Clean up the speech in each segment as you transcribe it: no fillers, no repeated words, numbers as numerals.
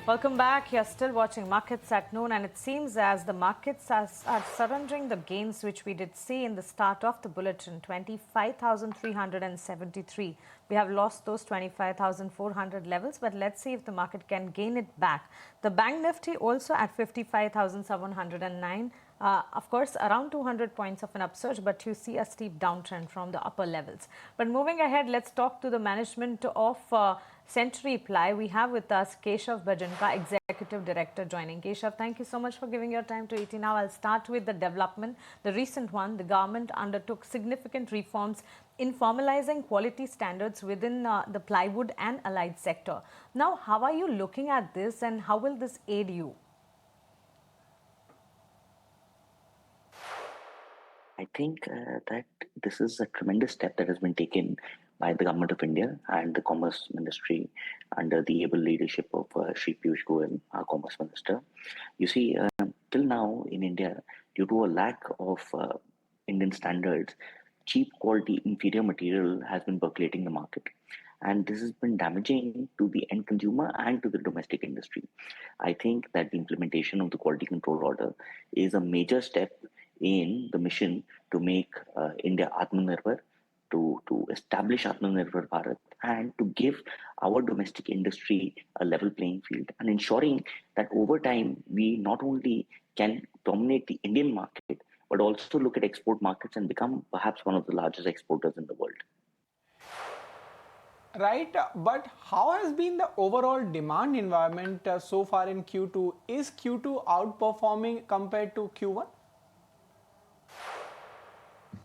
Welcome back. You're still watching Markets at Noon, and it seems as the markets are surrendering the gains which we did see in the start of the bulletin, 25,373. We have lost those 25,400 levels, but let's see if the market can gain it back. The Bank Nifty also at 55,709. Of course, around 200 points of an upsurge, but you see a steep downtrend from the upper levels. But moving ahead, let's talk to the management of CenturyPly. We have with us Keshav Bhajanka, Executive Director, joining. Keshav, thank you so much for giving your time to ET Now. I'll start with the development, the recent one. The government undertook significant reforms in formalizing quality standards within the plywood and allied sector. Now, how are you looking at this, and how will this aid you? I think that this is a tremendous step that has been taken by the Government of India and the Commerce Ministry under the able leadership of Shri Piyush Goyal, our Commerce Minister. You see, till now in India, due to a lack of Indian standards, cheap quality inferior material has been percolating the market. And this has been damaging to the end consumer and to the domestic industry. I think that the implementation of the quality control order is a major step in the mission to make India Atmanirbhar, to establish Atmanirbhar Bharat, and to give our domestic industry a level playing field, and ensuring that over time we not only can dominate the Indian market, but also look at export markets and become perhaps one of the largest exporters in the world. Right, but how has been the overall demand environment so far in Q2? Is Q2 outperforming compared to Q1?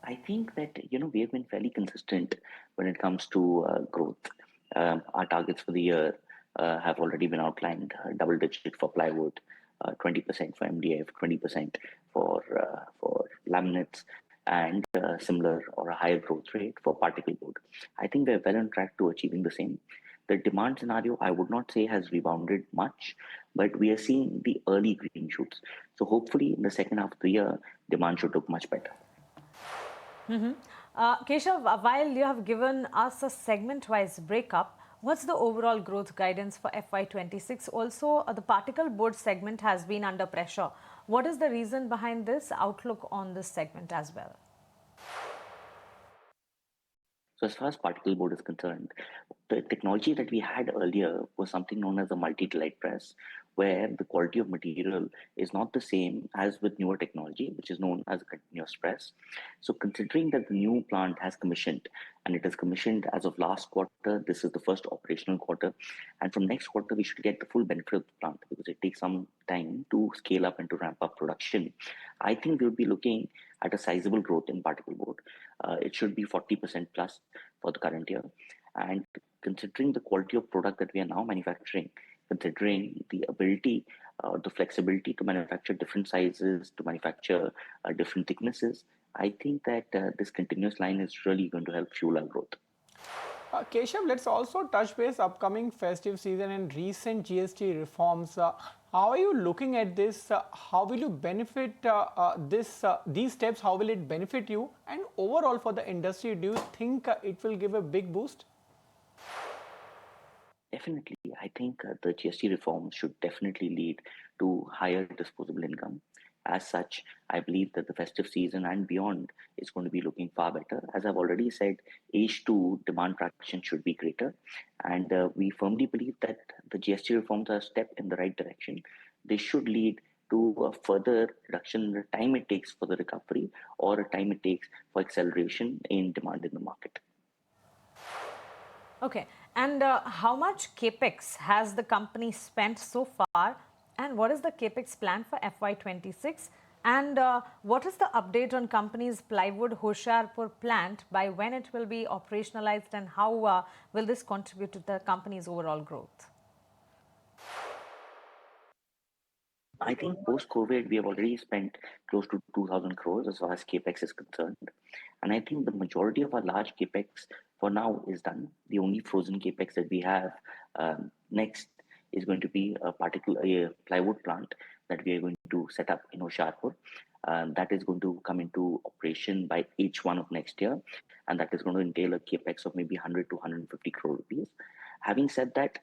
I think that we have been fairly consistent when it comes to growth. Our targets for the year have already been outlined: double digit for plywood, 20% for MDF, 20% for laminates, and similar or a higher growth rate for particle board. I think we're well on track to achieving the same. The demand scenario, I would not say has rebounded much, but we are seeing the early green shoots. So hopefully in the second half of the year, demand should look much better. Keshav, while you have given us a segment-wise breakup, what's the overall growth guidance for FY26? Also, the particle board segment has been under pressure. What is the reason behind this outlook on this segment as well? So as far as particle board is concerned, the technology that we had earlier was something known as a multi-delight press, where the quality of material is not the same as with newer technology, which is known as a continuous press. So considering that the new plant has commissioned, and it is commissioned as of last quarter, this is the first operational quarter, and from next quarter we should get the full benefit of the plant because it takes some time to scale up and to ramp up production. I think we'll be looking at a sizable growth in particle board. It should be 40% plus for the current year. And considering the quality of product that we are now manufacturing, considering the ability, the flexibility to manufacture different sizes, to manufacture different thicknesses, I think that this continuous line is really going to help fuel our growth. Keshav, let's also touch base upcoming festive season and recent GST reforms. How are you looking at this? How will you benefit these steps? How will it benefit you? And overall for the industry, do you think it will give a big boost? Definitely. I think the GST reforms should definitely lead to higher disposable income. As such, I believe that the festive season and beyond is going to be looking far better. As I've already said, H2 demand traction should be greater. And we firmly believe that the GST reforms are a step in the right direction. They should lead to a further reduction in the time it takes for the recovery or a time it takes for acceleration in demand in the market. Okay. And how much Capex has the company spent so far? And what is the Capex plan for FY26? And what is the update on company's plywood Hoshiarpur plant, by when it will be operationalized, and how will this contribute to the company's overall growth? I think post-COVID, we have already spent close to 2,000 crores as far as Capex is concerned. And I think the majority of our large Capex for now is done. The only frozen Capex that we have next is going to be a plywood plant that we are going to set up in Hoshiarpur. That is going to come into operation by H1 of next year. And that is going to entail a Capex of maybe 100 to 150 crore rupees. Having said that,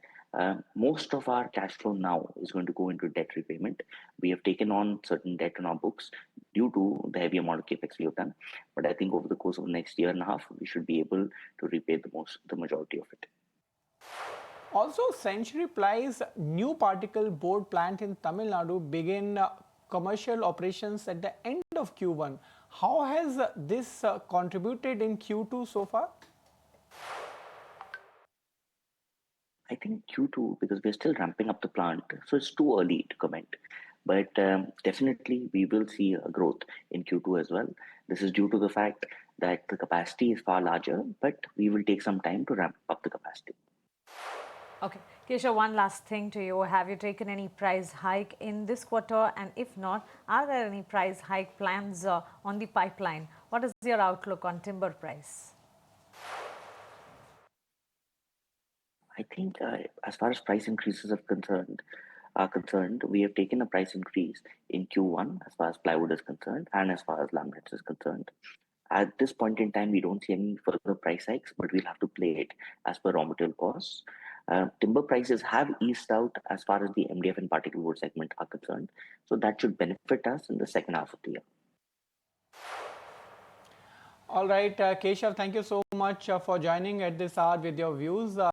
Most of our cash flow now is going to go into debt repayment. We have taken on certain debt on our books due to the heavy amount of capex we have done. But I think over the course of the next year and a half, we should be able to repay the majority of it. Also, Century Ply's new particle board plant in Tamil Nadu began commercial operations at the end of Q1. How has this contributed in Q2 so far? I think Q2, because we're still ramping up the plant, so it's too early to comment. But definitely, we will see a growth in Q2 as well. This is due to the fact that the capacity is far larger, but we will take some time to ramp up the capacity. Okay, Keshav, one last thing to you. Have you taken any price hike in this quarter? And if not, are there any price hike plans on the pipeline? What is your outlook on timber price? I think as far as price increases are concerned, we have taken a price increase in Q1 as far as plywood is concerned and as far as laminates is concerned. At this point in time, we don't see any further price hikes, but we'll have to play it as per raw material costs. Timber prices have eased out as far as the MDF and particle board segment are concerned, so that should benefit us in the second half of the year. All right, Keshav, thank you so much for joining at this hour with your views.